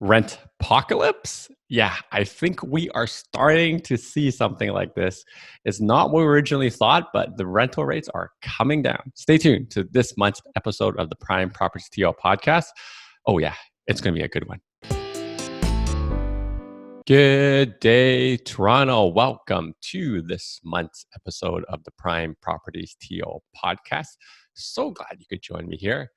Rent-Pocalypse? Yeah, I think we are starting to see something like this. It's not what we originally thought, but the rental rates are coming down. Stay tuned to this month's episode of the Prime PPTO Podcast. Oh yeah, it's going to be a good one. Good day, Toronto. Welcome to this month's episode of the Prime Properties TO Podcast. So glad you could join me here.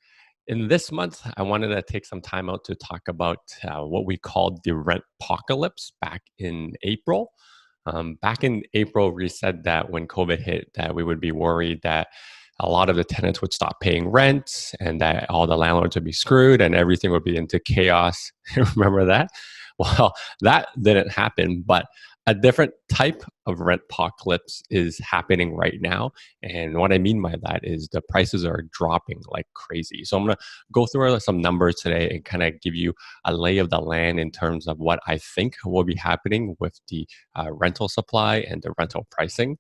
In this month, I wanted to take some time out to talk about what we called the Rent-Pocalypse back in April. Back in April, we said that when COVID hit, that we would be worried that a lot of the tenants would stop paying rent and that all the landlords would be screwed and everything would be into chaos. Remember that? Well, that didn't happen, but a different type of rent-pocalypse is happening right now. And what I mean by that is the prices are dropping like crazy. So I'm going to go through some numbers today and kind of give you a lay of the land in terms of what I think will be happening with the rental supply and the rental pricing.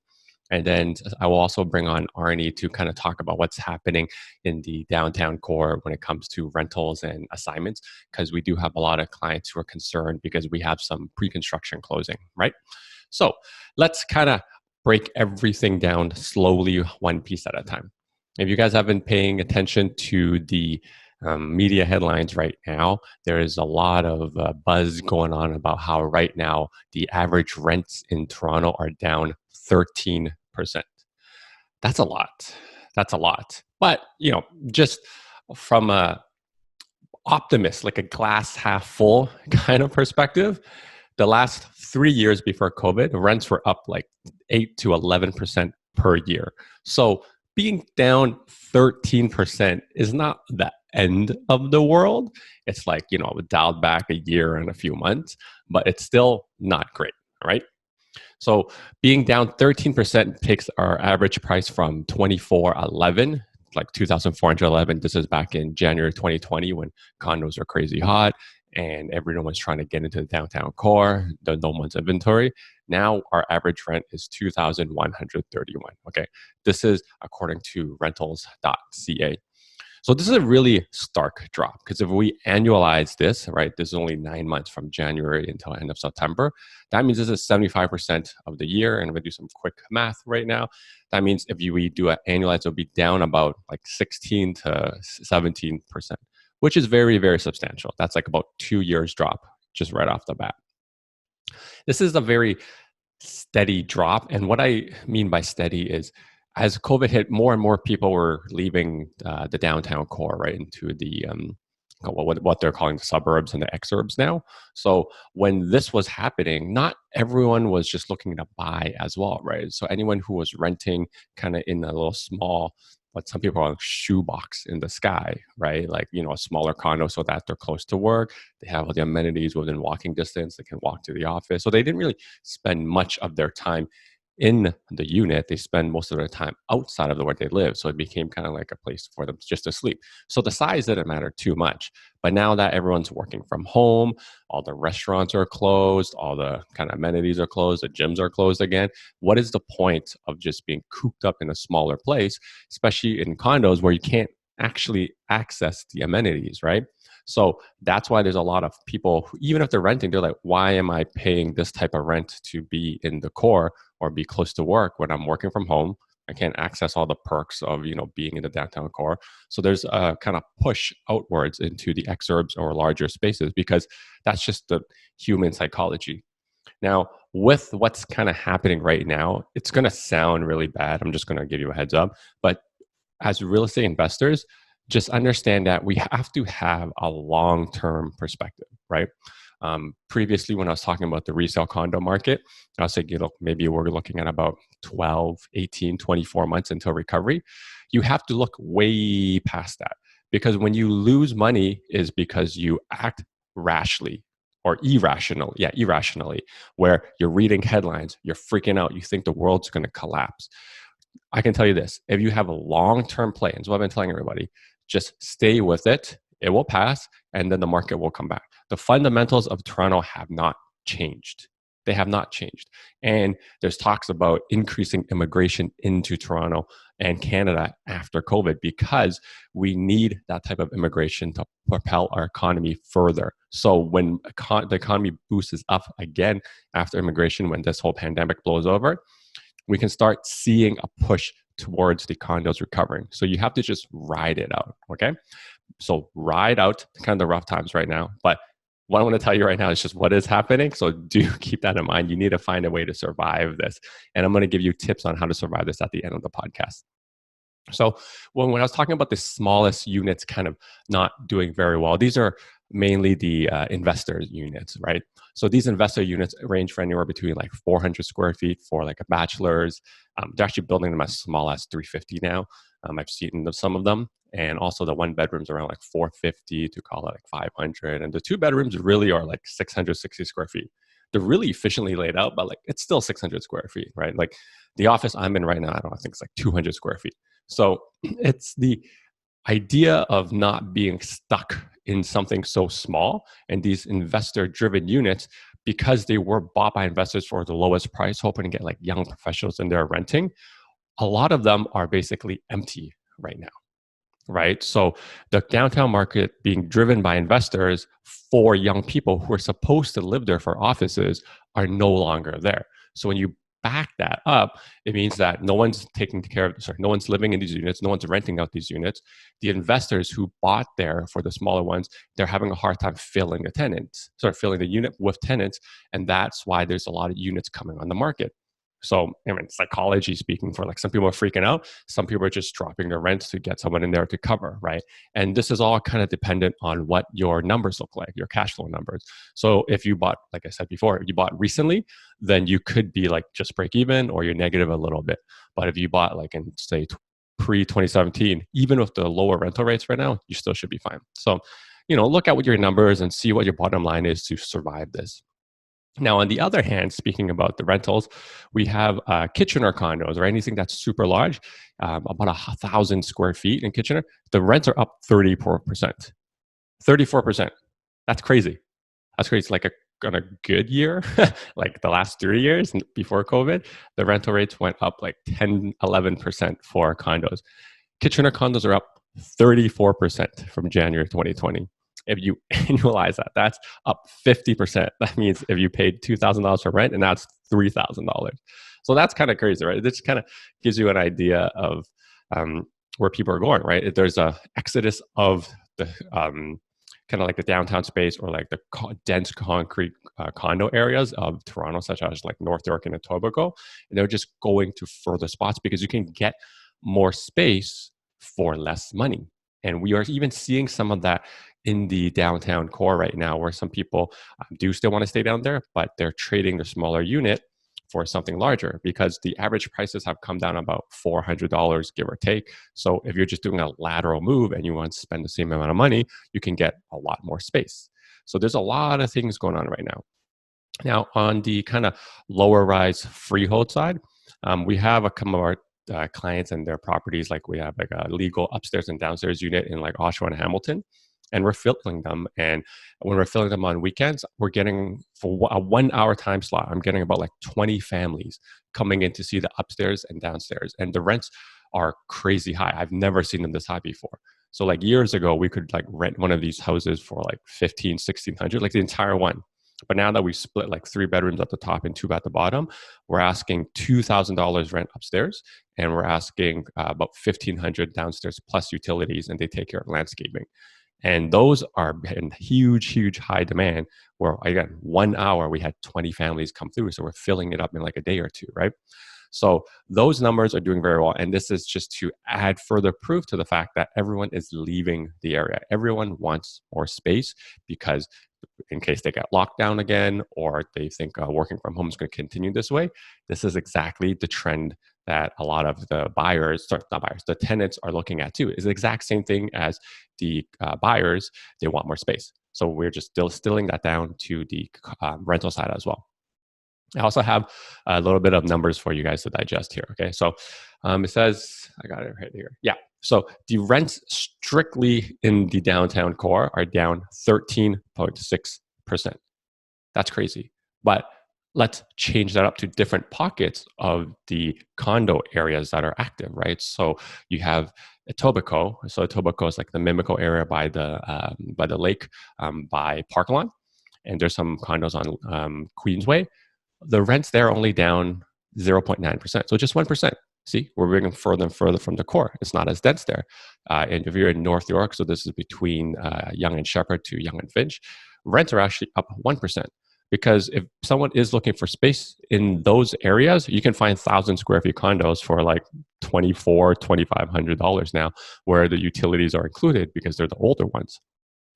And then I will also bring on Arnie to kind of talk about what's happening in the downtown core when it comes to rentals and assignments, because we do have a lot of clients who are concerned because we have some pre-construction closing, right? So let's kind of break everything down slowly, one piece at a time. If you guys have been paying attention to the media headlines right now, there is a lot of buzz going on about how right now the average rents in Toronto are down 13%. That's a lot. That's a lot. But, just from a optimist, like a glass half full kind of perspective, the last 3 years before COVID, rents were up like 8 to 11% per year. So being down 13% is not the end of the world. It's like, dialed back a year and a few months, but it's still not great, right? So being down 13% takes our average price from 2411, like 2,411. This is back in January 2020 when condos are crazy hot and everyone was trying to get into the downtown core, the no one's inventory. Now our average rent is 2,131. Okay, this is according to rentals.ca. So this is a really stark drop because if we annualize this, right, this is only 9 months from January until end of September. That means this is 75% of the year. And if we do some quick math right now, that means if we do an annualize, it'll be down about like 16 to 17%, which is very, very substantial. That's like about 2 years drop just right off the bat. This is a very steady drop. And what I mean by steady is as COVID hit, more and more people were leaving the downtown core, right, into the what they're calling the suburbs and the exurbs now. So when this was happening, not everyone was just looking to buy as well, right? So anyone who was renting kind of in a little small, what some people call shoebox in the sky, right? Like, a smaller condo so that they're close to work. They have all the amenities within walking distance. They can walk to the office. So they didn't really spend much of their time in the unit. They spend most of their time outside of where they live. So it became kind of like a place for them just to sleep. So the size didn't matter too much. But now that everyone's working from home, all the restaurants are closed, all the kind of amenities are closed, the gyms are closed again. What is the point of just being cooped up in a smaller place, especially in condos where you can't actually access the amenities, right? So that's why there's a lot of people, even if they're renting, they're like, why am I paying this type of rent to be in the core or be close to work when I'm working from home? I can't access all the perks of, being in the downtown core. So there's a kind of push outwards into the exurbs or larger spaces because that's just the human psychology. Now, with what's kind of happening right now, it's going to sound really bad. I'm just going to give you a heads up. But as real estate investors, just understand that we have to have a long-term perspective, right? Previously, when I was talking about the resale condo market, I was saying, maybe we're looking at about 12, 18, 24 months until recovery. You have to look way past that because when you lose money is because you act rashly or irrationally, where you're reading headlines, you're freaking out, you think the world's going to collapse. I can tell you this, if you have a long-term plans, what I've been telling everybody, just stay with it. It will pass, and then the market will come back. The fundamentals of Toronto have not changed. They have not changed. And there's talks about increasing immigration into Toronto and Canada after COVID because we need that type of immigration to propel our economy further. So when the economy boosts up again after immigration, when this whole pandemic blows over, we can start seeing a push towards the condos recovering. So you have to just ride it out, okay? So ride out kind of the rough times right now. But what I want to tell you right now is just what is happening. So do keep that in mind. You need to find a way to survive this. And I'm going to give you tips on how to survive this at the end of the podcast. So when I was talking about the smallest units kind of not doing very well, these are mainly the investor units, right? So these investor units range for anywhere between like 400 square feet for like a bachelor's. They're actually building them as small as 350 now. I've seen some of them. And also the one bedrooms around like 450 to call it like 500. And the two bedrooms really are like 660 square feet. They're really efficiently laid out, but like it's still 600 square feet, right? Like the office I'm in right now, I think it's like 200 square feet. So it's the idea of not being stuck in something so small, and these investor driven units, because they were bought by investors for the lowest price, hoping to get like young professionals in there renting, a lot of them are basically empty right now, right? So the downtown market being driven by investors for young people who are supposed to live there for offices are no longer there. So when you back that up, it means that no one's no one's living in these units, no one's renting out these units. The investors who bought there for the smaller ones, they're having a hard time filling filling the unit with tenants. And that's why there's a lot of units coming on the market. So, I mean, psychology speaking, for like some people are freaking out, some people are just dropping their rents to get someone in there to cover, right? And this is all kind of dependent on what your numbers look like, your cash flow numbers. So if you bought, like I said before, if you bought recently, then you could be like just break even or you're negative a little bit. But if you bought like in say pre-2017, even with the lower rental rates right now, you still should be fine. So, look at what your numbers and see what your bottom line is to survive this. Now, on the other hand, speaking about the rentals, we have Kitchener condos, or anything that's super large, about 1,000 square feet in Kitchener. The rents are up 34%. 34%. That's crazy. That's crazy. Like on a good year, like the last 3 years before COVID, the rental rates went up like 10, 11% for condos. Kitchener condos are up 34% from January 2020. If you annualize that, that's up 50%. That means if you paid $2,000 for rent, and that's $3,000. So that's kind of crazy, right? It just kind of gives you an idea of where people are going, right? There's a exodus of the kind of like the downtown space or like the dense concrete condo areas of Toronto, such as like North York and Etobicoke. And they're just going to further spots because you can get more space for less money. And we are even seeing some of that in the downtown core right now, where some people do still want to stay down there, but they're trading the smaller unit for something larger because the average prices have come down about $400, give or take. So if you're just doing a lateral move and you want to spend the same amount of money, you can get a lot more space. So there's a lot of things going on right now. Now, on the kind of lower rise freehold side, we have a couple of our clients and their properties. Like we have like a legal upstairs and downstairs unit in like Oshawa and Hamilton, and we're filling them. And when we're filling them on weekends, we're getting, for a 1 hour time slot, I'm getting about like 20 families coming in to see the upstairs and downstairs. And the rents are crazy high. I've never seen them this high before. So like years ago, we could like rent one of these houses for like 15, 1600, like the entire one. But now that we split like 3 bedrooms at the top and 2 at the bottom, we're asking $2,000 rent upstairs, and we're asking about $1,500 downstairs plus utilities, and they take care of landscaping. And those are in huge high demand, where again, 1 hour we had 20 families come through. So we're filling it up in like a day or two, right? So those numbers are doing very well. And this is just to add further proof to the fact that everyone is leaving the area. Everyone wants more space because in case they get locked down again, or they think working from home is going to continue this way, this is exactly the trend that a lot of the the tenants are looking at too. It's the exact same thing as the buyers. They want more space. So we're just distilling that down to the rental side as well. I also have a little bit of numbers for you guys to digest here. Okay, so it says, I got it right here. Yeah, so the rents strictly in the downtown core are down 13.6%. That's crazy. But let's change that up to different pockets of the condo areas that are active, right? So you have Etobicoke. So Etobicoke is like the Mimico area by the lake, by Parklawn, and there's some condos on Queensway. The rents there are only down 0.9%, so just 1%. See, we're moving further and further from the core. It's not as dense there. And if you're in North York, so this is between Yonge and Shepherd to Yonge and Finch, rents are actually up 1%. Because if someone is looking for space in those areas, you can find 1,000 square feet condos for like $2,500 now, where the utilities are included because they're the older ones.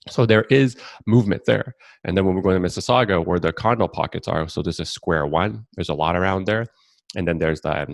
So there is movement there. And then when we're going to Mississauga, where the condo pockets are, so this is Square One. There's a lot around there. And then there's the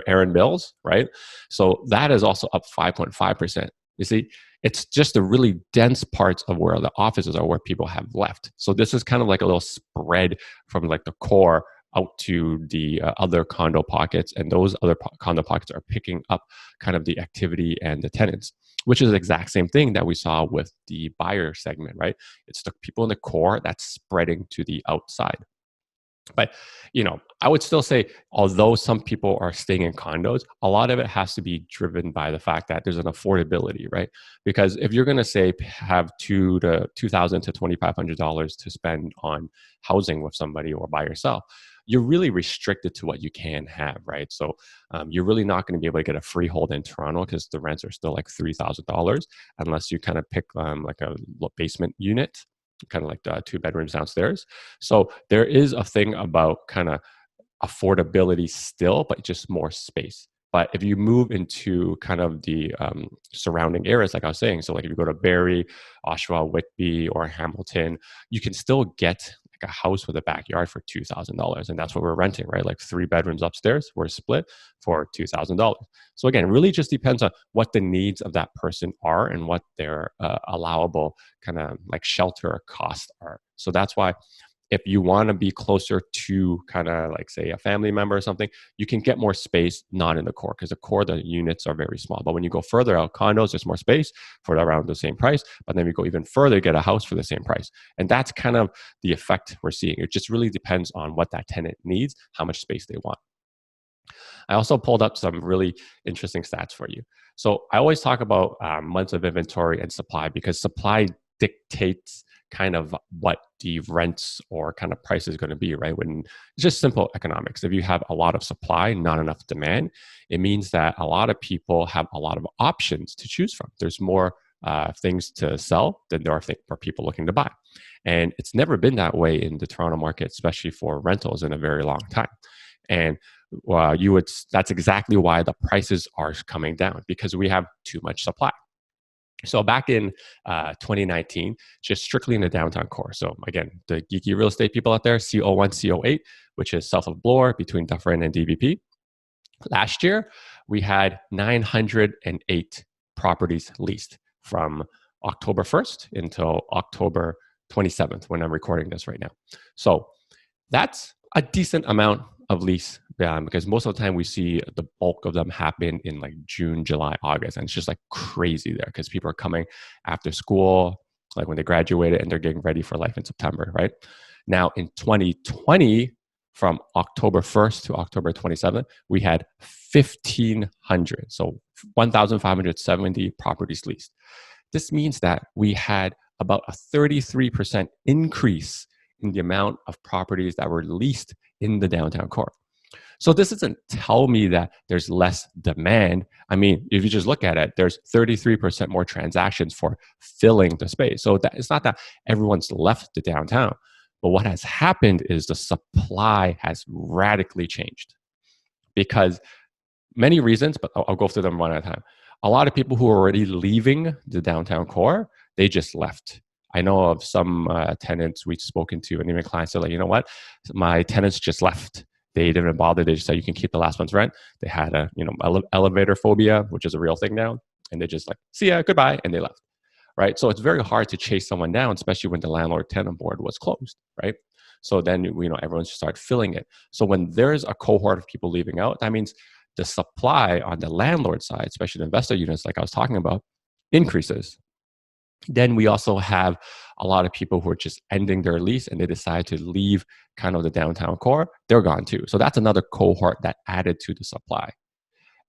Aaron Mills, right? So that is also up 5.5%. You see, it's just the really dense parts of where the offices are, where people have left. So this is kind of like a little spread from like the core out to the other condo pockets, and those other condo pockets are picking up kind of the activity and the tenants, which is the exact same thing that we saw with the buyer segment, right? It's the people in the core that's spreading to the outside. But, I would still say, although some people are staying in condos, a lot of it has to be driven by the fact that there's an affordability, right? Because if you're going to say have $2,000 to $2,500 to spend on housing with somebody or by yourself, you're really restricted to what you can have, right? So you're really not going to be able to get a freehold in Toronto because the rents are still like $3,000 unless you kind of pick like a basement unit, kind of like the 2 bedrooms downstairs. So there is a thing about kind of affordability still, but just more space. But if you move into kind of the surrounding areas, like I was saying, so like if you go to Barrie, Oshawa, Whitby, or Hamilton, you can still get like a house with a backyard for $2,000, and that's what we're renting, right? Like 3 bedrooms upstairs, we're split for $2,000. So again, it really just depends on what the needs of that person are and what their allowable kind of like shelter costs are. So that's why, if you want to be closer to kind of like say a family member or something, you can get more space, not in the core, because the core, the units are very small. But when you go further out, condos, there's more space for around the same price. But then we go even further, get a house for the same price. And that's kind of the effect we're seeing. It just really depends on what that tenant needs, how much space they want. I also pulled up some really interesting stats for you. So I always talk about months of inventory and supply, because supply dictates kind of what the rents or kind of price is going to be, right? When it's just simple economics. If you have a lot of supply, not enough demand, it means that a lot of people have a lot of options to choose from. There's more things to sell than there are for people looking to buy. And it's never been that way in the Toronto market, especially for rentals, in a very long time. And that's exactly why the prices are coming down, because we have too much supply. So back in 2019, just strictly in the downtown core. So again, the geeky real estate people out there, CO1, CO8, which is south of Bloor between Dufferin and DVP. Last year, we had 908 properties leased from October 1st until October 27th, when I'm recording this right now. So that's a decent amount of lease, because most of the time we see the bulk of them happen in like June, July, August, and it's just like crazy there because people are coming after school, like when they graduated, and they're getting ready for life in September, right? Now in 2020, from October 1st to October 27th, we had 1,500, so 1,570 properties leased. This means that we had about a 33% increase in the amount of properties that were leased in the downtown core. So this doesn't tell me that there's less demand. I mean, if you just look at it, there's 33% more transactions for filling the space. So it's not that everyone's left the downtown, but what has happened is the supply has radically changed, because many reasons, but I'll go through them one at a time. A lot of people who are already leaving the downtown core, they just left. I know of some tenants we've spoken to, and even clients are like, you know what, my tenants just left. They didn't bother. They just said, you can keep the last month's rent. They had a elevator phobia, which is a real thing now, and they just like, see ya, goodbye, and they left. Right. So it's very hard to chase someone down, especially when the landlord-tenant board was closed. Right. So then everyone should start filling it. So when there's a cohort of people leaving out, that means the supply on the landlord side, especially the investor units, like I was talking about, increases. Then we also have a lot of people who are just ending their lease and they decide to leave kind of the downtown core. They're gone too. So that's another cohort that added to the supply.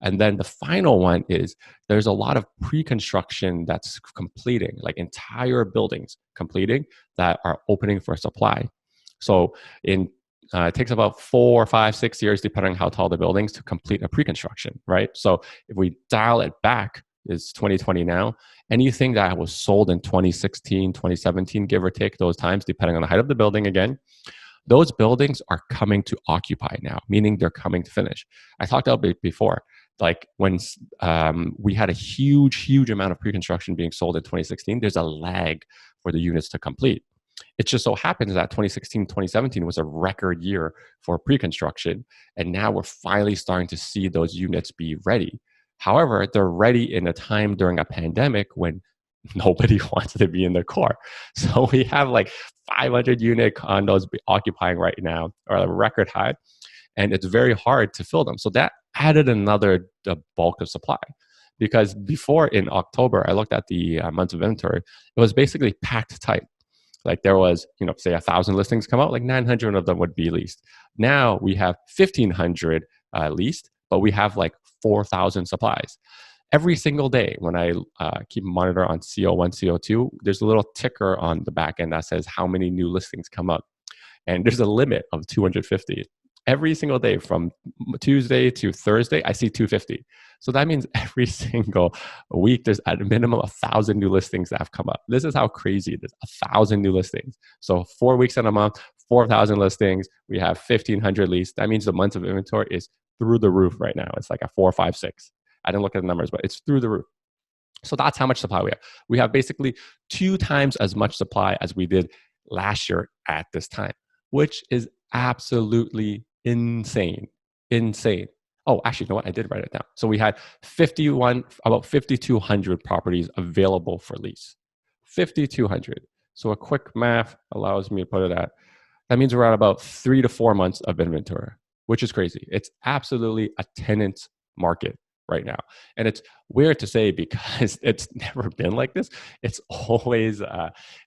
And then the final one is there's a lot of pre-construction that's completing, like entire buildings completing that are opening for supply. So it takes about 4, 5, 6 years, depending on how tall the buildings, to complete a pre-construction, right? So if we dial it back, it's 2020 now. Anything that was sold in 2016, 2017, give or take those times, depending on the height of the building again, those buildings are coming to occupy now, meaning they're coming to finish. I talked about it before, like when we had a huge amount of pre-construction being sold in 2016, there's a lag for the units to complete. It just so happens that 2016, 2017 was a record year for pre-construction, and now we're finally starting to see those units be ready. However, they're ready in a time during a pandemic when nobody wants to be in the core. So we have like 500 unit condos occupying right now, or a record high, and it's very hard to fill them. So that added another bulk of supply. Because before in October, I looked at the months of inventory, it was basically packed tight. Like there was, say 1,000 listings come out, like 900 of them would be leased. Now we have 1,500 leased, but we have like 4,000 supplies. Every single day when I keep a monitor on CO1, CO2, there's a little ticker on the back end that says how many new listings come up. And there's a limit of 250. Every single day from Tuesday to Thursday, I see 250. So that means every single week, there's at a minimum 1,000 new listings that have come up. This is how crazy it is, 1,000 new listings. So 4 weeks in a month, 4,000 listings. We have 1,500 leased. That means the months of inventory is through the roof right now. It's like a 4, 5, 6. I didn't look at the numbers, but it's through the roof. So that's how much supply we have. We have basically 2 times as much supply as we did last year at this time, which is absolutely insane. Oh, actually, you know what? I did write it down. So we had about 5,200 properties available for lease. 5,200. So a quick math allows me to put it at, that means we're at about 3 to 4 months of inventory, which is crazy. It's absolutely a tenant's market right now. And it's weird to say because it's never been like this. It's always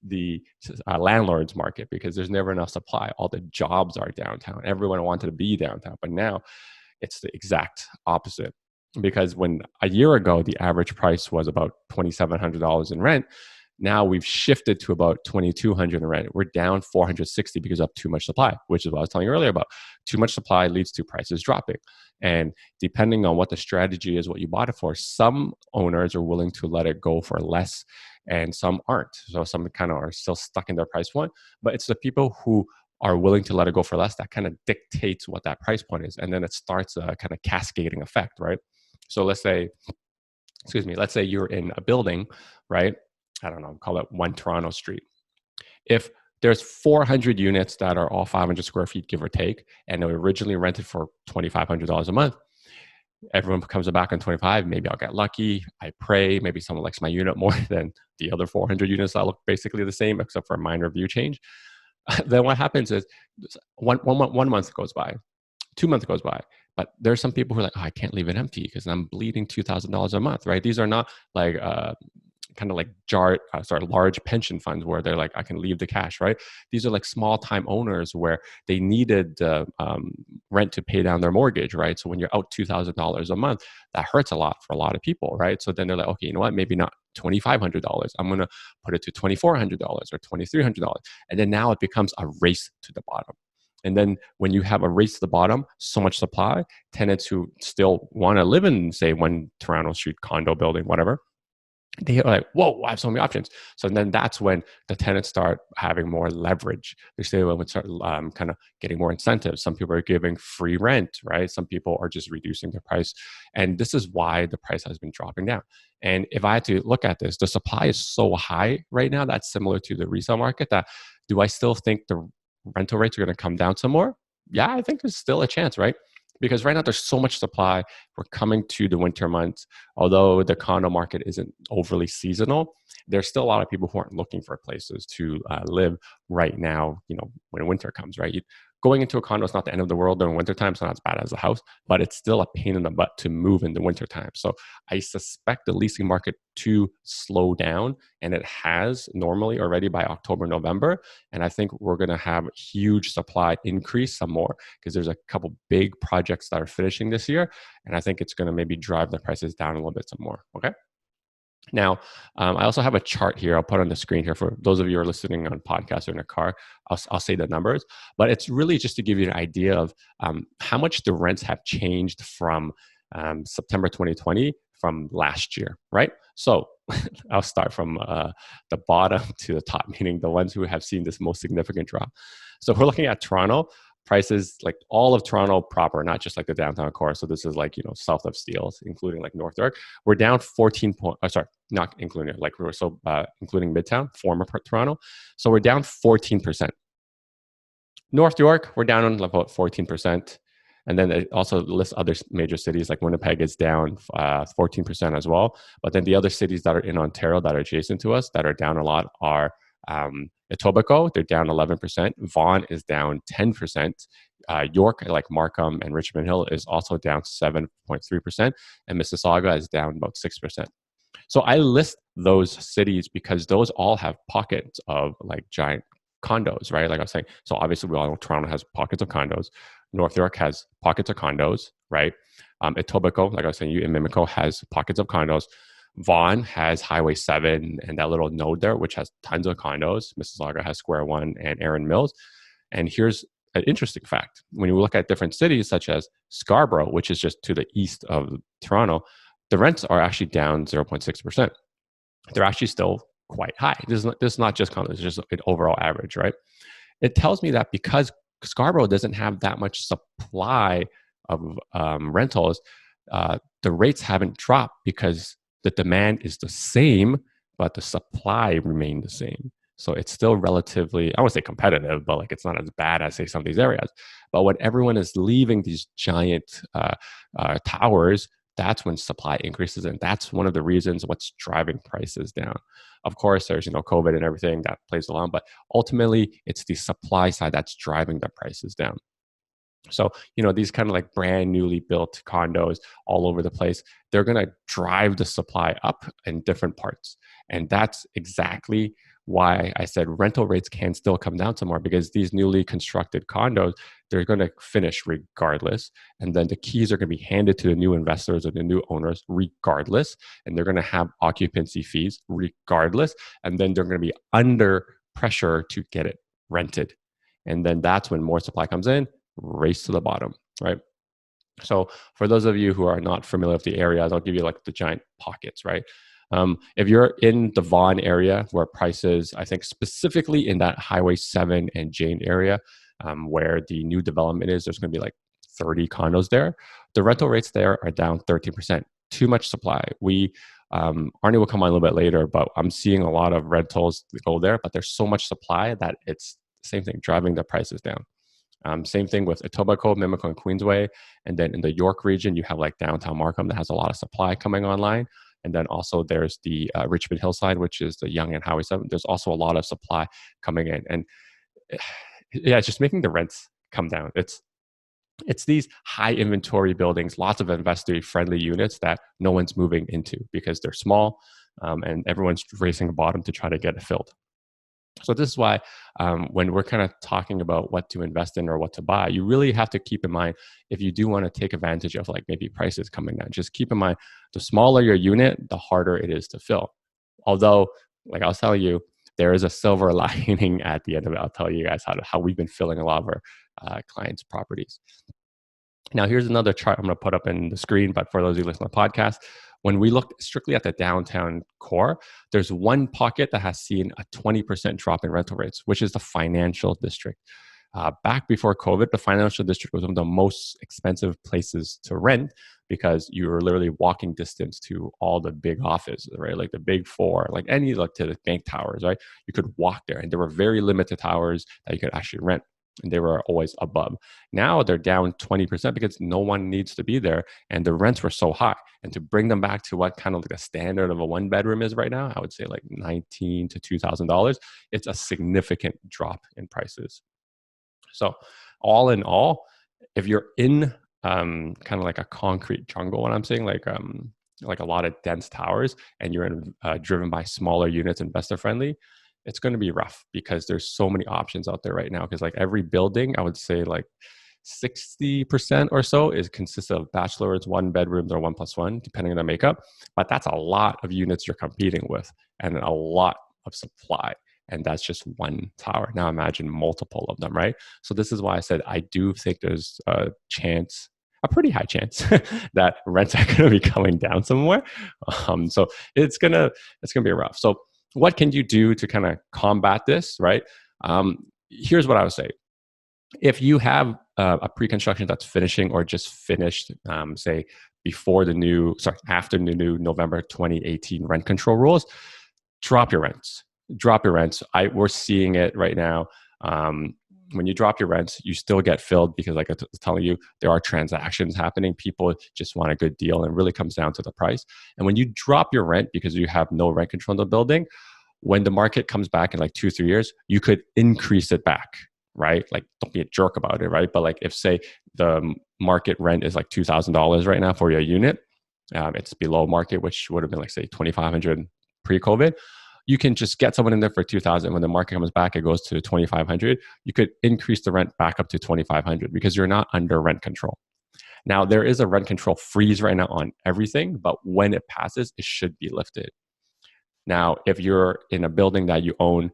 the landlord's market because there's never enough supply. All the jobs are downtown. Everyone wanted to be downtown. But now it's the exact opposite. Because when a year ago, the average price was about $2,700 in rent, now we've shifted to about $2,200 in rent. We're down $460 because of too much supply, which is what I was telling you earlier about. Too much supply leads to prices dropping. And depending on what the strategy is, what you bought it for, some owners are willing to let it go for less and some aren't. So some kind of are still stuck in their price point, but it's the people who are willing to let it go for less that kind of dictates what that price point is. And then it starts a kind of cascading effect, right? So let's say you're in a building, right? I don't know, call it 1 Toronto Street. If there's 400 units that are all 500 square feet, give or take, and they were originally rented for $2,500 a month, everyone comes back on 25, maybe I'll get lucky. I pray, maybe someone likes my unit more than the other 400 units that look basically the same, except for a minor view change. Then what happens is one month goes by, 2 months goes by, but there's some people who are like, oh, I can't leave it empty because I'm bleeding $2,000 a month, right? These are not like kind of like large pension funds where they're like, I can leave the cash, right? These are like small time owners where they needed rent to pay down their mortgage, right? So when you're out $2,000 a month, that hurts a lot for a lot of people, right? So then they're like, okay, you know what? Maybe not $2,500. I'm going to put it to $2,400 or $2,300. And then now it becomes a race to the bottom. And then when you have a race to the bottom, so much supply, tenants who still want to live in, say, 1 Toronto Street condo building, whatever, they are like, whoa, I have so many options. So then that's when the tenants start having more leverage. They would start kind of getting more incentives. Some people are giving free rent, right? Some people are just reducing the price. And this is why the price has been dropping down. And if I had to look at this, the supply is so high right now, that's similar to the resale market, that do I still think the rental rates are going to come down some more? Yeah, I think there's still a chance, right? Because right now there's so much supply. We're coming to the winter months. Although the condo market isn't overly seasonal, there's still a lot of people who aren't looking for places to live right now, when winter comes, right? going into a condo is not the end of the world during wintertime. It's not as bad as a house, but it's still a pain in the butt to move in the wintertime. So I suspect the leasing market to slow down, and it has normally already by October, November. And I think we're going to have huge supply increase some more because there's a couple big projects that are finishing this year. And I think it's going to maybe drive the prices down a little bit some more. Okay. Now, I also have a chart here. I'll put on the screen here for those of you who are listening on podcast or in a car. I'll say the numbers, but it's really just to give you an idea of how much the rents have changed from September 2020 from last year, right? So I'll start from the bottom to the top, meaning the ones who have seen this most significant drop. So we're looking at Toronto. Prices, like all of Toronto proper, not just like the downtown core. So this is like, south of Steeles, including like North York. We're down 14 point, sorry, not including it, like we were so including Midtown, former Toronto. So we're down 14%. North York, we're down on about 14%. And then it also lists other major cities like Winnipeg is down 14% as well. But then the other cities that are in Ontario that are adjacent to us that are down a lot are Etobicoke, they're down 11%. Vaughan is down 10%. York, like Markham and Richmond Hill, is also down 7.3%. And Mississauga is down about 6%. So I list those cities because those all have pockets of like giant condos, right? Like I was saying. So obviously we all know Toronto has pockets of condos. North York has pockets of condos, right? Etobicoke, like I was saying, Mimico has pockets of condos. Vaughan has Highway 7 and that little node there, which has tons of condos. Mississauga has Square One and Erin Mills. And here's an interesting fact. When you look at different cities, such as Scarborough, which is just to the east of Toronto, the rents are actually down 0.6%. They're actually still quite high. This is not just condos, it's just an overall average, right? It tells me that because Scarborough doesn't have that much supply of rentals, the rates haven't dropped because the demand is the same, but the supply remained the same. So it's still relatively, I won't say competitive, but like it's not as bad as say some of these areas. But when everyone is leaving these giant towers, that's when supply increases, and that's one of the reasons what's driving prices down. Of course, there's COVID and everything that plays along, but ultimately it's the supply side that's driving the prices down. So, these kind of like brand newly built condos all over the place, they're going to drive the supply up in different parts. And that's exactly why I said rental rates can still come down some more, because these newly constructed condos, they're going to finish regardless. And then the keys are going to be handed to the new investors or the new owners regardless. And they're going to have occupancy fees regardless. And then they're going to be under pressure to get it rented. And then that's when more supply comes in, race to the bottom, right? So for those of you who are not familiar with the areas, I'll give you like the giant pockets, right? If you're in the Vaughan area where prices, I think specifically in that Highway 7 and Jane area, where the new development is, there's going to be like 30 condos there. The rental rates there are down 13%. Too much supply. Arnie will come on a little bit later, but I'm seeing a lot of rentals go there, but there's so much supply that it's the same thing, driving the prices down. Same thing with Etobicoke, Mimico, and Queensway. And then in the York region, you have like downtown Markham that has a lot of supply coming online. And then also there's the Richmond Hillside, which is the Yonge and Highway 7. There's also a lot of supply coming in. And yeah, it's just making the rents come down. It's these high inventory buildings, lots of investor-friendly units that no one's moving into because they're small and everyone's racing the bottom to try to get it filled. So this is why when we're kind of talking about what to invest in or what to buy, you really have to keep in mind, if you do want to take advantage of like maybe prices coming down, just keep in mind, the smaller your unit, the harder it is to fill. Although, like I'll tell you, there is a silver lining at the end of it. I'll tell you guys how we've been filling a lot of our clients' properties. Now, here's another chart I'm going to put up in the screen, but for those who listen to the podcast, when we look strictly at the downtown core, there's one pocket that has seen a 20% drop in rental rates, which is the financial district. Back before COVID, the financial district was one of the most expensive places to rent because you were literally walking distance to all the big offices, right? Like the big four, like any like to the bank towers, right? You could walk there, and there were very limited towers that you could actually rent. And they were always above. Now they're down 20% because no one needs to be there, and the rents were so high. And to bring them back to what kind of like a standard of a one bedroom is right now, I would say like $1,900 to $2,000. It's a significant drop in prices. So all in all, if you're in kind of like a concrete jungle, what I'm saying, like a lot of dense towers, and you're in, driven by smaller units, investor friendly, it's going to be rough because there's so many options out there right now. Because like every building, I would say like 60% or so is consists of bachelors, one bedrooms, or 1+1, depending on the makeup. But that's a lot of units you're competing with, and a lot of supply. And that's just one tower. Now imagine multiple of them, right? So this is why I said I do think there's a chance, a pretty high chance, that rents are going to be coming down somewhere. So it's gonna be rough. So what can you do to kind of combat this, right? Here's what I would say: if you have a pre-construction that's finishing or just finished, say after the new November 2018 rent control rules, drop your rents. Drop your rents. We're seeing it right now. When you drop your rents, you still get filled because, like I was telling you, there are transactions happening. People just want a good deal, and it really comes down to the price. And when you drop your rent because you have no rent control in the building, when the market comes back in like 2-3 years, you could increase it back, right? Like, don't be a jerk about it, right? But like, if say the market rent is like $2,000 right now for your unit, it's below market, which would have been like say $2,500 pre-COVID. You can just get someone in there for $2,000. When the market comes back, it goes to $2,500. You could increase the rent back up to $2,500 because you're not under rent control. Now, there is a rent control freeze right now on everything, but when it passes, it should be lifted. Now, if you're in a building that you own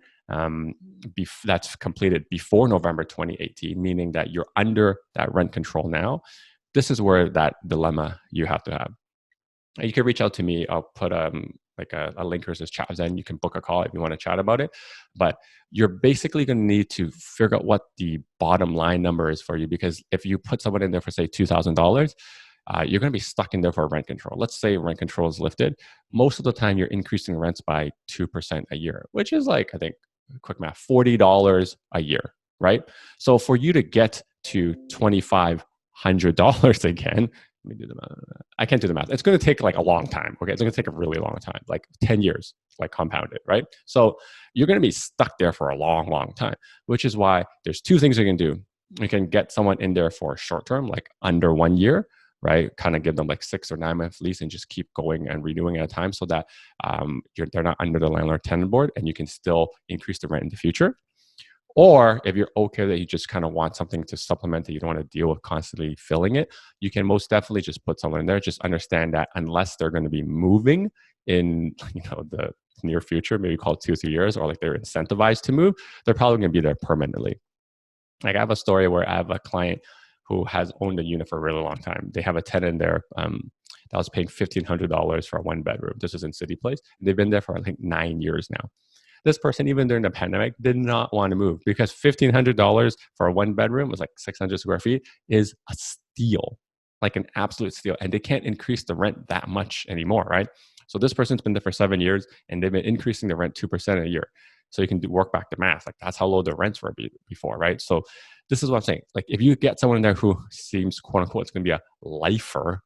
that's completed before November 2018, meaning that you're under that rent control now, this is where that dilemma you have to have. You can reach out to me. I'll put like a link versus chat, then you can book a call if you want to chat about it. But you're basically going to need to figure out what the bottom line number is for you, because if you put someone in there for say $2,000, you're going to be stuck in there for rent control. Let's say rent control is lifted. Most of the time, you're increasing rents by 2% a year, which is like, I think, quick math, $40 a year, right? So for you to get to $2,500 again, let me do the math. I can't do the math. It's going to take like a long time. Okay. It's going to take a really long time, like 10 years, like compounded, right? So you're going to be stuck there for a long, long time, which is why there's two things you can do. You can get someone in there for a short term, like under 1 year, right? Kind of give them like 6 or 9 month lease and just keep going and renewing at a time so that they're not under the landlord tenant board and you can still increase the rent in the future. Or if you're okay that you just kind of want something to supplement it, you don't want to deal with constantly filling it, you can most definitely just put someone in there. Just understand that unless they're going to be moving in, the near future, maybe call it 2-3 years, or like they're incentivized to move, they're probably going to be there permanently. Like I have a story where I have a client who has owned a unit for a really long time. They have a tenant there that was paying $1,500 for a 1 bedroom. This is in City Place. They've been there for I think 9 years now. This person, even during the pandemic, did not want to move because $1,500 for a 1 bedroom was like 600 square feet is a steal, like an absolute steal. And they can't increase the rent that much anymore, right? So this person's been there for 7 years and they've been increasing the rent 2% a year. So you can work back the math. Like that's how low the rents were before, right? So this is what I'm saying. Like if you get someone in there who seems quote unquote, it's going to be a lifer,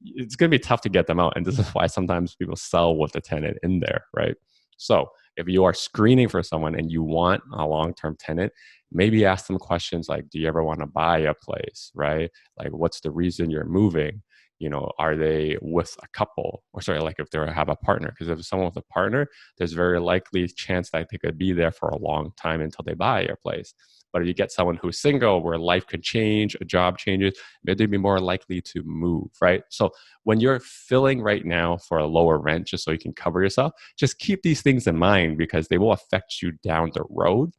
it's going to be tough to get them out. And this is why sometimes people sell with the tenant in there, right? So if you are screening for someone and you want a long-term tenant, maybe ask them questions like, do you ever want to buy a place, right? Like, what's the reason you're moving? Are they with a couple? Or sorry, like if they have a partner. Because if someone with a partner, there's very likely chance that they could be there for a long time until they buy your place. But if you get someone who's single, where life could change, a job changes, maybe they'd be more likely to move, right? So when you're filling right now for a lower rent, just so you can cover yourself, just keep these things in mind because they will affect you down the road,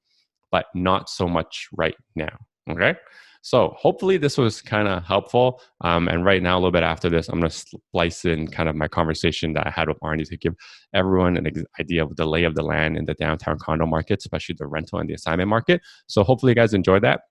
but not so much right now, okay? So hopefully this was kind of helpful. And right now, a little bit after this, I'm going to splice in kind of my conversation that I had with Arnie to give everyone an idea of the lay of the land in the downtown condo market, especially the rental and the assignment market. So hopefully you guys enjoyed that.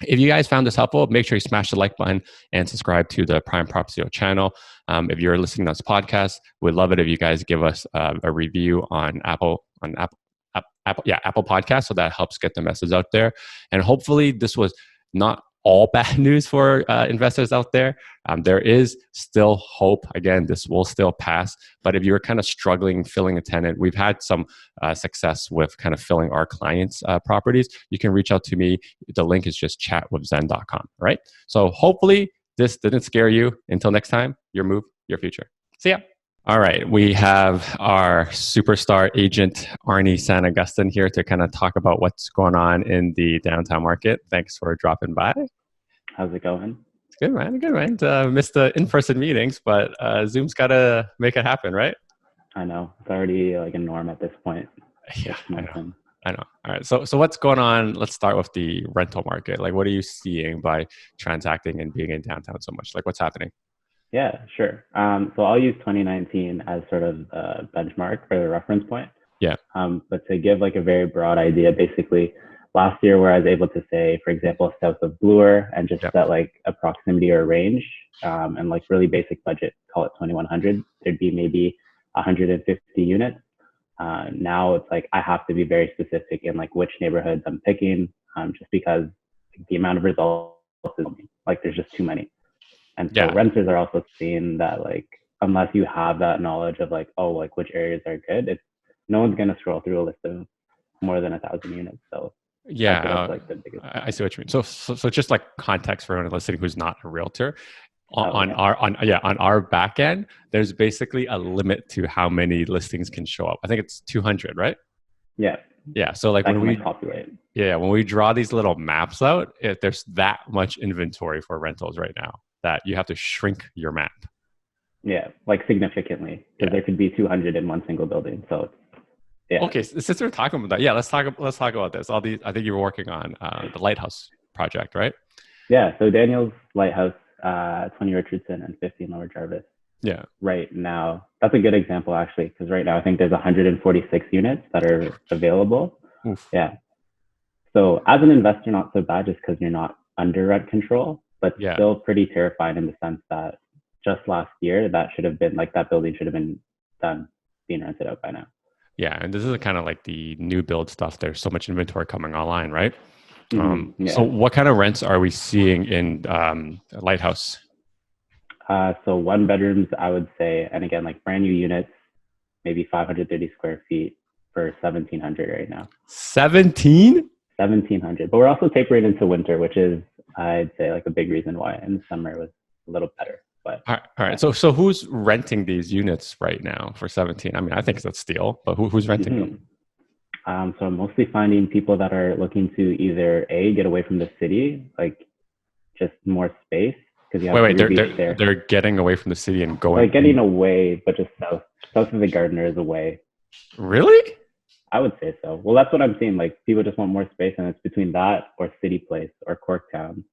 If you guys found this helpful, make sure you smash the like button and subscribe to the Prime PPTO channel. If you're listening to this podcast, we'd love it if you guys give us a review on Apple Podcast, so that helps get the message out there. And hopefully this was not all bad news for investors out there. There is still hope. Again, this will still pass. But if you're kind of struggling filling a tenant, we've had some success with kind of filling our clients' properties. You can reach out to me. The link is just chatwithzen.com, right? So hopefully this didn't scare you. Until next time, your move, your future. See ya. All right, we have our superstar agent, Arnie San Agustin, here to kind of talk about what's going on in the downtown market. Thanks for dropping by. How's it going? It's good, man. Good, man. Missed the in-person meetings, but Zoom's got to make it happen, right? I know. It's already like a norm at this point. Yeah, I know. All right, so what's going on? Let's start with the rental market. Like, what are you seeing by transacting and being in downtown so much? Like, what's happening? Yeah, sure. So I'll use 2019 as sort of a benchmark for the reference point. Yeah. But to give like a very broad idea, basically last year where I was able to say, for example, south of Bloor and just set like a proximity or a range and like really basic budget, call it 2100, there'd be maybe 150 units. Now it's like I have to be very specific in like which neighborhoods I'm picking just because the amount of results is like there's just too many. And so renters are also seeing that, like, unless you have that knowledge of like, oh, like which areas are good, no one's going to scroll through a list of more than 1,000 units. So yeah, like the biggest I see what you mean. So just like context for anyone listening who's not a realtor, on our back end, there's basically a limit to how many listings can show up. I think it's 200, right? Yeah. Yeah. So like when we populate. Yeah, when we draw these little maps out, there's that much inventory for rentals right now that you have to shrink your map. Yeah, like significantly, because there could be 200 in one single building. So, yeah. Okay, since we're talking about that, let's talk about this. I think you were working on the Lighthouse project, right? Yeah. So Daniel's Lighthouse, 20 Richardson and 15 Lower Jarvis. Yeah. Right now, that's a good example actually, because right now I think there's 146 units that are available. Oof. Yeah. So as an investor, not so bad, just because you're not under rent control. But still pretty terrifying in the sense that just last year, that should have been like that building should have been done, being rented out by now. Yeah, and this is kind of like the new build stuff. There's so much inventory coming online, right? So what kind of rents are we seeing in Lighthouse? So one bedrooms, I would say, and again, like brand new units, maybe 530 square feet for 1,700 right now. 1,700? But we're also tapering into winter, which is, I'd say, like a big reason why in the summer it was a little better. But all right. So who's renting these units right now for 17? I mean, I think it's a steal, but who's renting them? So I'm mostly finding people that are looking to either get away from the city, like just more space. They're getting away from the city and going. Like getting away, but just south of the Gardner is away. Really? I would say so. Well, that's what I'm seeing. Like people just want more space, and it's between that or City Place or Corktown,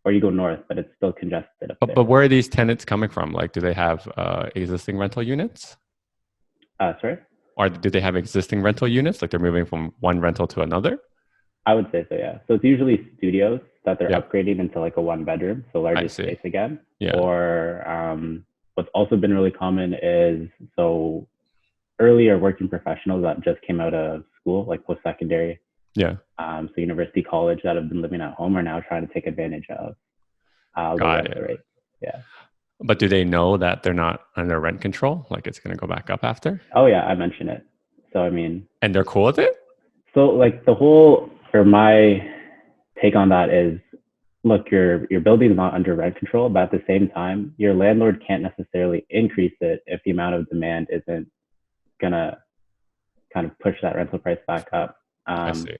or you go north, but it's still congested up there. But where are these tenants coming from? Like, do they have existing rental units? Sorry? Or do they have existing rental units? Like they're moving from one rental to another? I would say so, yeah. So it's usually studios that they're upgrading into like a one bedroom, so larger space again. Yeah. Or what's also been really common is earlier working professionals that just came out of school, like post-secondary. Yeah. So university, college that have been living at home are now trying to take advantage of the rental rate. Yeah. But do they know that they're not under rent control? Like it's going to go back up after? Oh yeah, I mentioned it. So I mean. And they're cool with it? So like my take on that is, look, your building is not under rent control, but at the same time, your landlord can't necessarily increase it if the amount of demand isn't gonna kind of push that rental price back up. I see.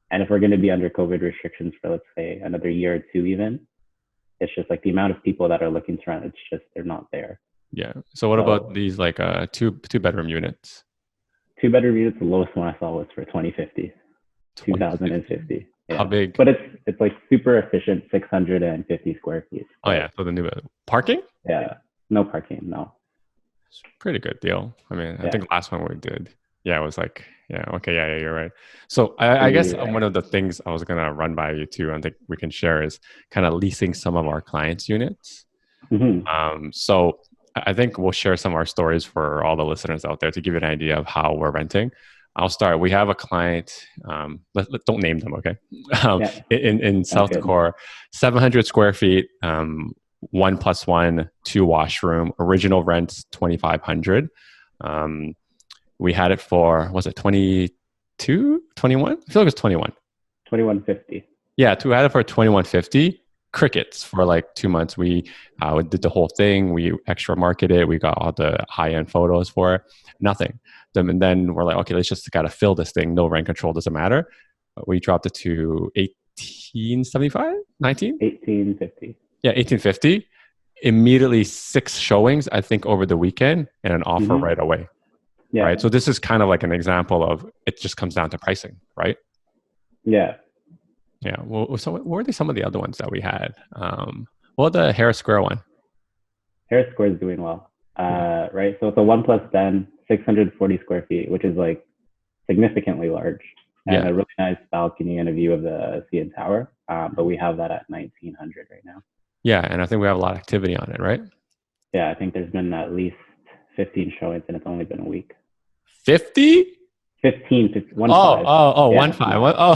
And if we're going to be under COVID restrictions for, let's say, another year or two even, it's just like the amount of people that are looking to rent, it's just, they're not there. Yeah. So what about these like two bedroom units? 2 bedroom units, the lowest one I saw was for 2050. Yeah. How big? But it's like super efficient, 650 square feet. Oh yeah. So the new parking? Yeah. No parking. No. It's a pretty good deal. I mean, I think the last one we did, it was like, you're right. So I guess one of the things I was going to run by you too, I think we can share is kind of leasing some of our clients' units. So I think we'll share some of our stories for all the listeners out there to give you an idea of how we're renting. I'll start. We have a client. Don't name them, okay? Yeah. In South good. Core, 700 square feet, 1+1, 2 washroom. Original rent 2,500. We had it for, was it 22, 21? I feel like it was 21. 2150. Yeah, we had it for 2150. Crickets for like 2 months. We did the whole thing. We extra marketed. We got all the high end photos for it. Nothing. And then we're like, okay, let's just gotta fill this thing. No rent control, doesn't matter. We dropped it to 1875, 19? 1850. Yeah, 1850. Immediately 6 showings, I think, over the weekend, and an offer right away. Yeah. Right. So this is kind of like an example of it just comes down to pricing, right? Yeah. Yeah. Well, so what were some of the other ones that we had? Well, the Harris Square one. Harris Square is doing well. Right. So it's a 1+10, 640 square feet, which is like significantly large, and a really nice balcony and a view of the CN Tower. But we have that at 1900 right now. Yeah, and I think we have a lot of activity on it, right? Yeah, I think there's been at least 15 showings, and it's only been a week. 50? 15, 15 1 5. Yeah, 1 5. Oh.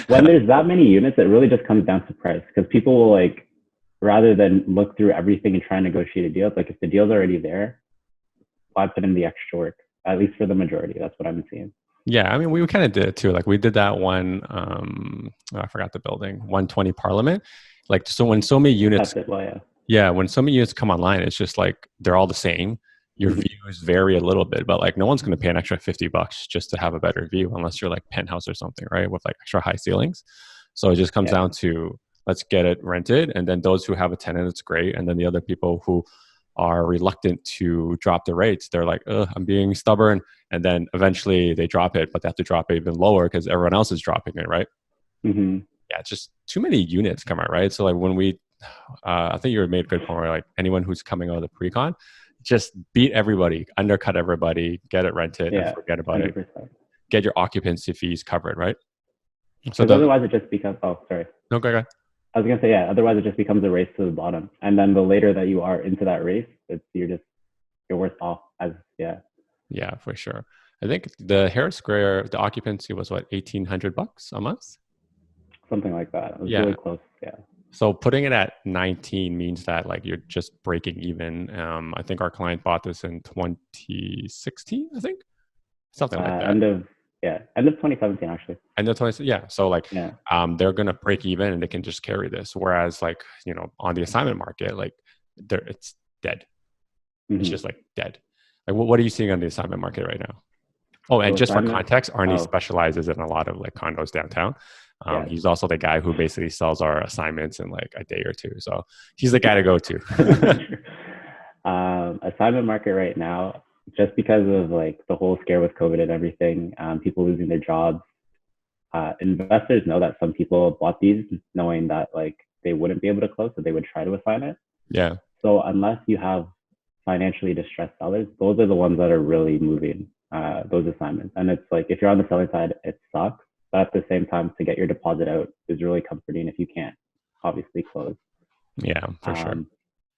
When there's that many units, it really just comes down to price, because people will like, rather than look through everything and try and negotiate a deal, it's like if the deal's already there, why put in the extra work? At least for the majority, that's what I'm seeing. Yeah, I mean, we kind of did it too. Like we did that one. I forgot the building, 120 Parliament. Like, so when so many units, when so many units come online, it's just like they're all the same. Your views vary a little bit, but like no one's going to pay an extra $50 just to have a better view, unless you're like penthouse or something, right? With like extra high ceilings. So it just comes down to, let's get it rented, and then those who have a tenant, it's great, and then the other people who are reluctant to drop the rates, they're like, I'm being stubborn, and then eventually they drop it, but they have to drop it even lower because everyone else is dropping it, right? Yeah, it's just too many units come out, right? So like when we, I think you made a good point where like anyone who's coming out of the pre-con, just beat everybody, undercut everybody, get it rented, and forget about 100%. It. Get your occupancy fees covered, right? So otherwise it just becomes, No, go ahead. I was going to say, otherwise it just becomes a race to the bottom. And then the later that you are into that race, you're worse off Yeah, for sure. I think the Harris Square, the occupancy was what, $1,800 a month? Something like that. It was really close. Yeah. So putting it at 19 means that like you're just breaking even. I think our client bought this in 2016, I think. Something like that. End of 2017 actually. End of 2017, yeah. So like they're gonna break even and they can just carry this. Whereas like, on the assignment market, like it's dead. It's just like dead. Like what are you seeing on the assignment market right now? Oh, and just for context, Arnie specializes in a lot of like condos downtown. He's also the guy who basically sells our assignments in like a day or two. So he's the guy to go to. Assignment market right now, just because of like the whole scare with COVID and everything, people losing their jobs, investors know that some people bought these knowing that like they wouldn't be able to close, so they would try to assign it. Yeah. So unless you have financially distressed sellers, those are the ones that are really moving those assignments. And it's like, if you're on the selling side, it sucks. But at the same time, to get your deposit out is really comforting if you can't obviously close. Yeah, for sure.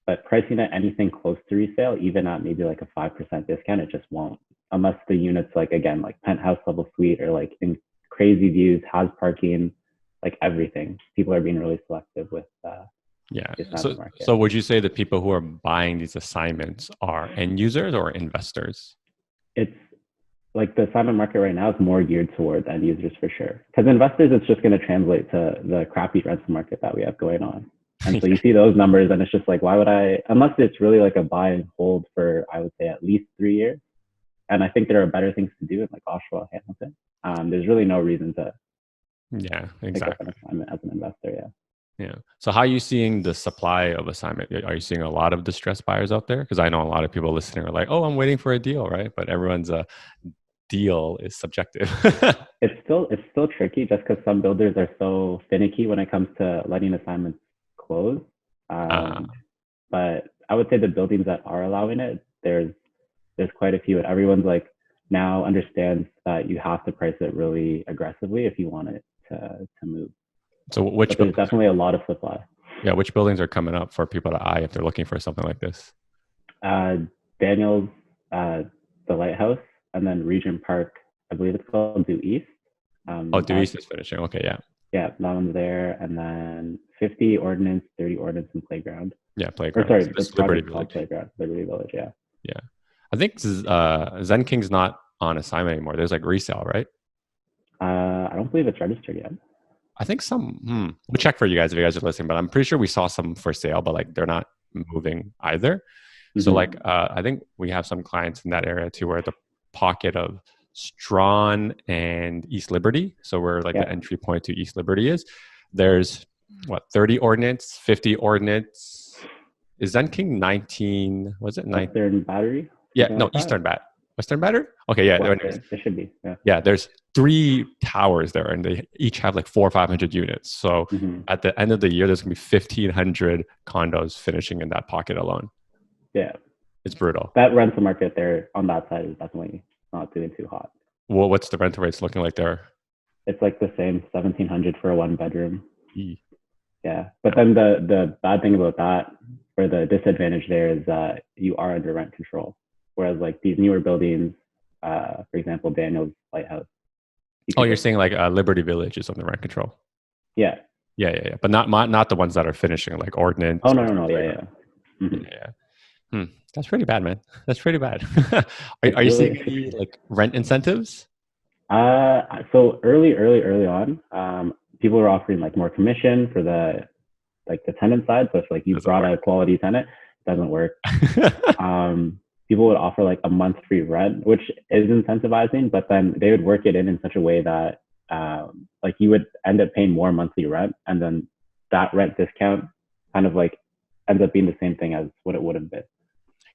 But pricing at anything close to resale, even at maybe like a 5% discount, it just won't. Unless the unit's like, again, like penthouse level suite or like in crazy views, has parking, like everything. People are being really selective with So would you say the people who are buying these assignments are end users or investors? It's like the assignment market right now is more geared towards end users for sure. Because investors, it's just going to translate to the crappy rental market that we have going on. And so you see those numbers and it's just like, why would I, unless it's really like a buy and hold for, I would say at least 3 years. And I think there are better things to do in like Oshawa, Hamilton. There's really no reason to pick up an assignment as an investor. Yeah. So how are you seeing the supply of assignment? Are you seeing a lot of distressed buyers out there? Because I know a lot of people listening are like, oh, I'm waiting for a deal, right? But everyone's deal is subjective. It's still tricky just because some builders are so finicky when it comes to letting assignments close. But I would say the buildings that are allowing it, there's quite a few, and everyone's like now understands that you have to price it really aggressively if you want it to move. So there's definitely a lot of supply. Yeah, which buildings are coming up for people to eye if they're looking for something like this? Daniel's, the Lighthouse, and then Regent Park, I believe it's called Due East. Due East is finishing. Okay, yeah. Yeah, that one's there. And then 50 ordinance, 30 ordinance, and playground. Yeah, Or playground. sorry, the It's Liberty project called Village. Playground, Liberty Village, yeah. Yeah. I think Zen King's not on assignment anymore. There's like resale, right? I don't believe it's registered yet. I think some, we'll check for you guys if you guys are listening, but I'm pretty sure we saw some for sale, but like they're not moving either. So like, I think we have some clients in that area too, where the pocket of Strawn and East Liberty. So where like the entry point to East Liberty is, there's 30 ordinance, 50 ordinance. Is Zen King 19? Was it 19? Western Battery? Yeah, no, like Eastern Bat. Western Battery? Okay, yeah. Western, it should be, yeah. Yeah, there's 3 towers there, and they each have like 400 or 500 units. So at the end of the year, there's going to be 1,500 condos finishing in that pocket alone. Yeah. It's brutal. That rental market there on that side is definitely not doing too hot. Well, what's the rental rates looking like there? It's like the same, 1,700 for a 1-bedroom. Yeah. But then the bad thing about that, or the disadvantage there, is that you are under rent control. Whereas like these newer buildings, for example, Daniel's Lighthouse. You're saying like Liberty Village is under rent control? Yeah. Yeah. But not the ones that are finishing, like Ordnance. Oh, no. Yeah. Yeah. That's pretty bad, man. That's pretty bad. Are you seeing any like rent incentives? So early on, people were offering like more commission for the tenant side. So if like you brought a quality tenant, it doesn't work. People would offer like a month free rent, which is incentivizing, but then they would work it in such a way that like you would end up paying more monthly rent, and then that rent discount kind of like ends up being the same thing as what it would have been.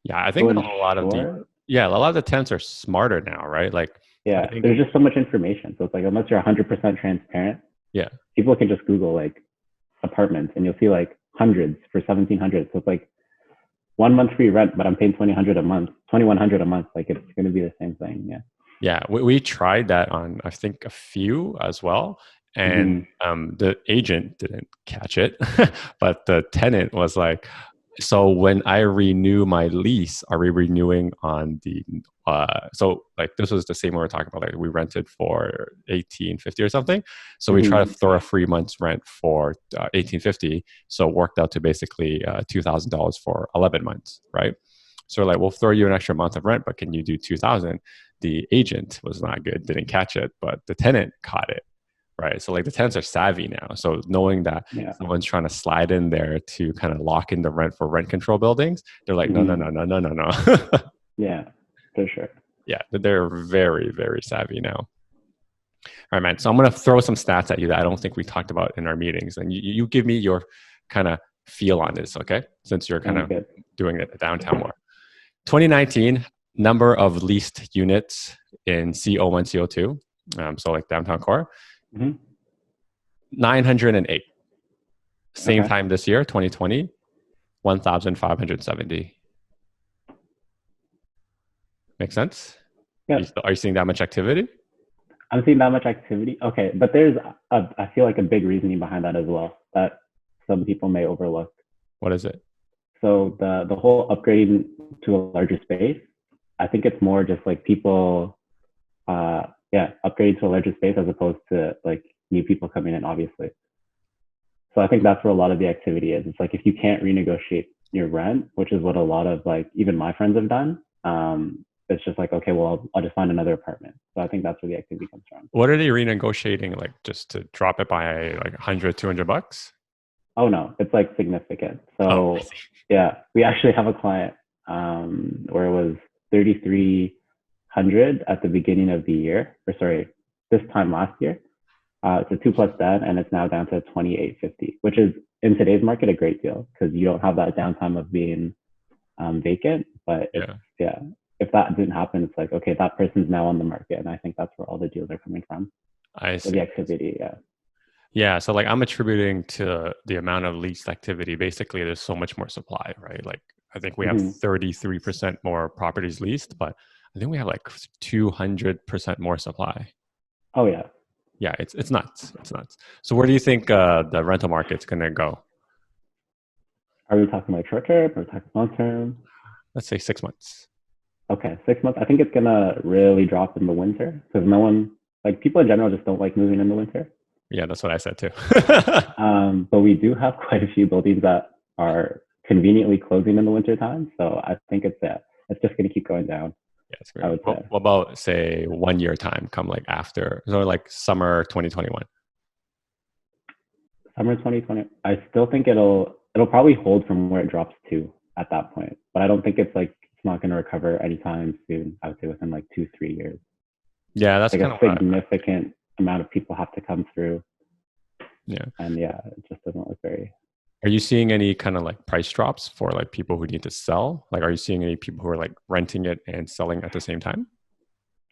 Yeah, I think a lot of the tenants are smarter now, right? Like, yeah, there's just so much information. So it's like, unless you're 100% transparent, people can just Google like apartments, and you'll see like hundreds for 1,700. So it's like 1 month free rent, but I'm paying 2,100 a month. Like it's going to be the same thing. Yeah. Yeah, we tried that on, I think, a few as well. And the agent didn't catch it, but the tenant was like, so when I renew my lease, are we renewing on the, so like this was the same we were talking about, like we rented for $1,850 or something. So we try to throw a free month's rent for $1,850. So it worked out to basically $2,000 for 11 months, right? So we're like, we'll throw you an extra month of rent, but can you do 2,000? The agent was not good, didn't catch it, but the tenant caught it. Right. So like the tenants are savvy now. So knowing that someone's trying to slide in there to kind of lock in the rent for rent control buildings, they're like, no. Yeah, for sure. Yeah. They're very, very savvy now. All right, man. So I'm going to throw some stats at you that I don't think we talked about in our meetings. And you give me your kind of feel on this, okay? Since you're kind of doing it downtown more. 2019, number of leased units in CO1, CO2. So like downtown core. 908. Same time this year, 2020, 1,570. Make sense? Yeah. Are you seeing that much activity? I'm seeing that much activity. Okay, but there's I feel like a big reasoning behind that as well that some people may overlook. What is it? So the whole upgrading to a larger space, I think it's more just like people, upgrading to a larger space as opposed to like new people coming in, obviously. So I think that's where a lot of the activity is. It's like if you can't renegotiate your rent, which is what a lot of like even my friends have done, it's just like, okay, well, I'll just find another apartment. So I think that's where the activity comes from. What are they renegotiating, like just to drop it by like $100, $200? Oh no, it's like significant. So yeah, we actually have a client where it was 3,300 at the beginning of the year, this time last year. It's a 2+ bed, and it's now down to 2,850, which is in today's market a great deal because you don't have that downtime of being vacant. But if that didn't happen, it's like, okay, that person's now on the market, and I think that's where all the deals are coming from. I see. The activity, Yeah, so like I'm attributing to the amount of leased activity. Basically, there's so much more supply, right? Like I think we have 33% more properties leased, but I think we have like 200% more supply. Oh yeah. Yeah, it's nuts. It's nuts. So where do you think the rental market's going to go? Are we talking like short term or talking long term? Let's say 6 months. Okay, 6 months. I think it's gonna really drop in the winter because no one, like people in general, just don't like moving in the winter. Yeah, that's what I said too. But we do have quite a few buildings that are conveniently closing in the winter time. So I think it's just gonna keep going down. Yeah, it's I great. would say What about say 1 year time come like after, so like summer 2021? summer 2020. I still think it'll probably hold from where it drops to at that point. But I don't think it's not gonna recover anytime soon. I would say within like 2-3 years. Yeah, that's Like kind a of what significant amount of people have to come through, yeah. and yeah, it just doesn't look very. Are you seeing any kind of like price drops for like people who need to sell? Like, are you seeing any people who are like renting it and selling at the same time?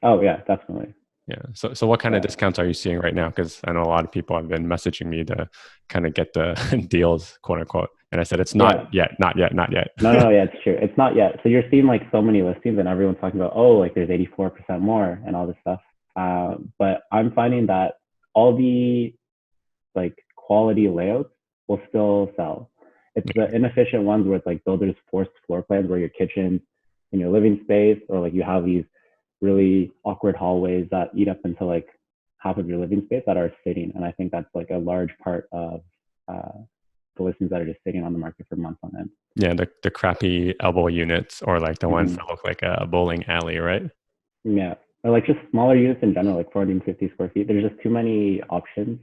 Oh yeah, definitely. Yeah. So what kind of Yeah. discounts are you seeing right now? Because I know a lot of people have been messaging me to kind of get the deals, quote unquote. And I said, it's Yeah. not yet, not yet, not yet. No, yeah, it's true. It's not yet. So you're seeing like so many listings, and everyone's talking about, oh, like there's 84% more and all this stuff. But I'm finding that all the like quality layouts will still sell. It's the inefficient ones where it's like builders forced floor plans where your kitchen in your living space, or like you have these really awkward hallways that eat up into like half of your living space that are sitting. And I think that's like a large part of uh, the listings that are just sitting on the market for months on end. Yeah, the crappy elbow units or like the ones that look like a bowling alley, right? Yeah. Or like just smaller units in general, like 450 square feet. There's just too many options.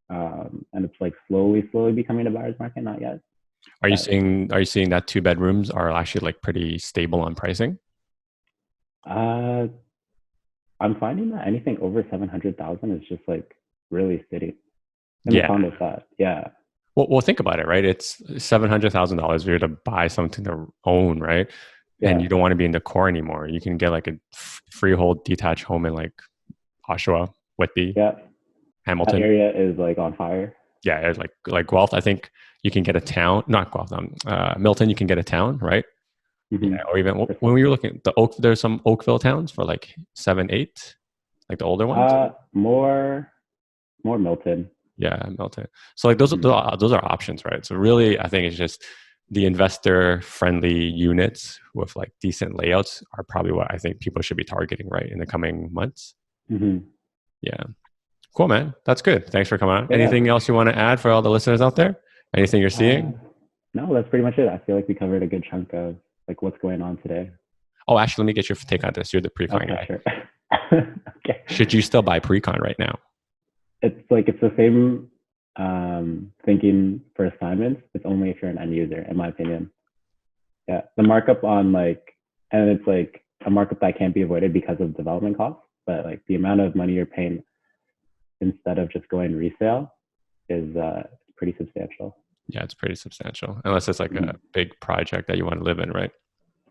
And it's like slowly becoming a buyer's market, not yet. Are you seeing that 2 bedrooms are actually like pretty stable on pricing? Uh, I'm finding that anything over 700,000 is just like really steady in the Yeah. condo side. Yeah. Well, think about it, right? It's $700,000 if you're to buy something to own, right? And Yeah. you don't want to be in the core anymore. You can get like a freehold detached home in like Oshawa, Whitby, Yeah. That Hamilton. area is like on fire. Yeah, it's like Guelph. I think you can get a town, not Guelph. Milton, you can get a town, right? Mm-hmm. Yeah, or even when we were looking at the Oak, there's some Oakville towns for like 7, 8, like the older ones. More Milton. Yeah, Milton. So like those are options, right? So really, I think it's just the investor friendly units with like decent layouts are probably what I think people should be targeting, right, in the coming months. Mm-hmm. Yeah, cool, man. That's good. Thanks for coming on. Yeah. Anything else you want to add for all the listeners out there? Anything you're seeing? No, that's pretty much it. I feel like we covered a good chunk of like what's going on today. Oh, actually, let me get your take on this. You're the pre-con guy. Sure. Okay. Should you still buy pre-con right now? It's the same thinking for assignments. It's only if you're an end user, in my opinion. Yeah, the markup on and it's like a markup that can't be avoided because of development costs, but like the amount of money you're paying instead of just going resale is pretty substantial. Yeah, it's pretty substantial, unless it's like a big project that you want to live in, right?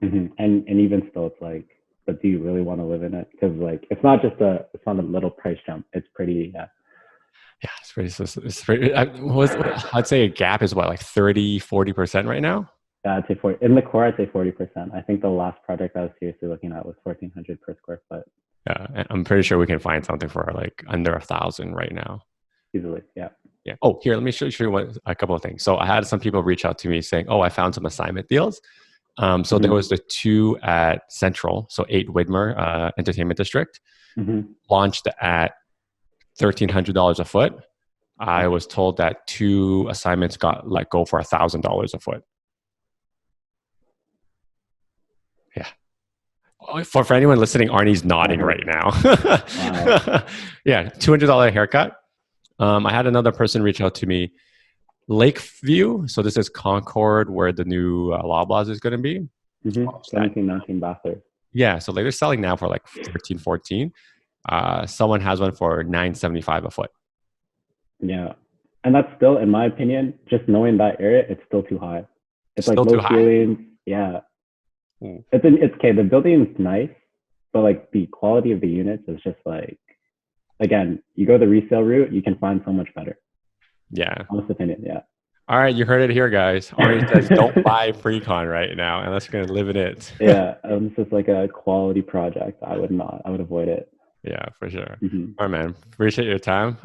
Mm-hmm. And even still, it's like, but do you really want to live in it? Because like it's not a little price jump. It's pretty. Yeah, it's pretty. I'd say a gap is what, like 30-40% right now. Yeah, I'd say 40. In the core, I'd say 40%. I think the last project I was seriously looking at was 1,400 per square foot. Yeah, and I'm pretty sure we can find something for like under 1,000 right now. Easily, yeah. Yeah. Oh, here, let me show you a couple of things. So I had some people reach out to me saying, "Oh, I found some assignment deals." So there was the 2 at Central, so 8 Widmer Entertainment District, launched at $1,300 a foot. I was told that 2 assignments got let go for $1,000 a foot. Yeah. For anyone listening, Arnie's nodding right now. Yeah, $200 haircut. I had another person reach out to me. Lakeview, so this is Concord, where the new Loblaws is going to be. 17-19 bathroom. Yeah, so like they're selling now for like 13, 14. Someone has one for $975 a foot. Yeah, and that's still, in my opinion, just knowing that area, it's still too high. It's still like low ceilings. Yeah, it's okay. The building is nice, but like the quality of the units is just like, again, you go the resale route, you can find so much better. Yeah. Honest opinion, yeah. All right, you heard it here, guys. Arnie says don't buy pre-con right now unless you're going to live in it. Yeah, this is like a quality project. I would avoid it. Yeah, for sure. All right, man. Appreciate your time.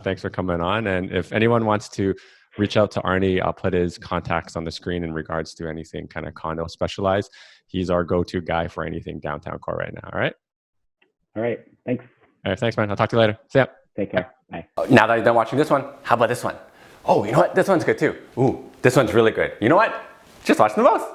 Thanks for coming on. And if anyone wants to reach out to Arnie. I'll put his contacts on the screen in regards to anything kind of condo specialized. He's our go-to guy for anything downtown core right now. All right. All right. Thanks. All right. Thanks, man. I'll talk to you later. See ya. Take care. Bye. Now that you're done watching this one, how about this one? Oh, you know what? This one's good too. Ooh, this one's really good. You know what? Just watch them both.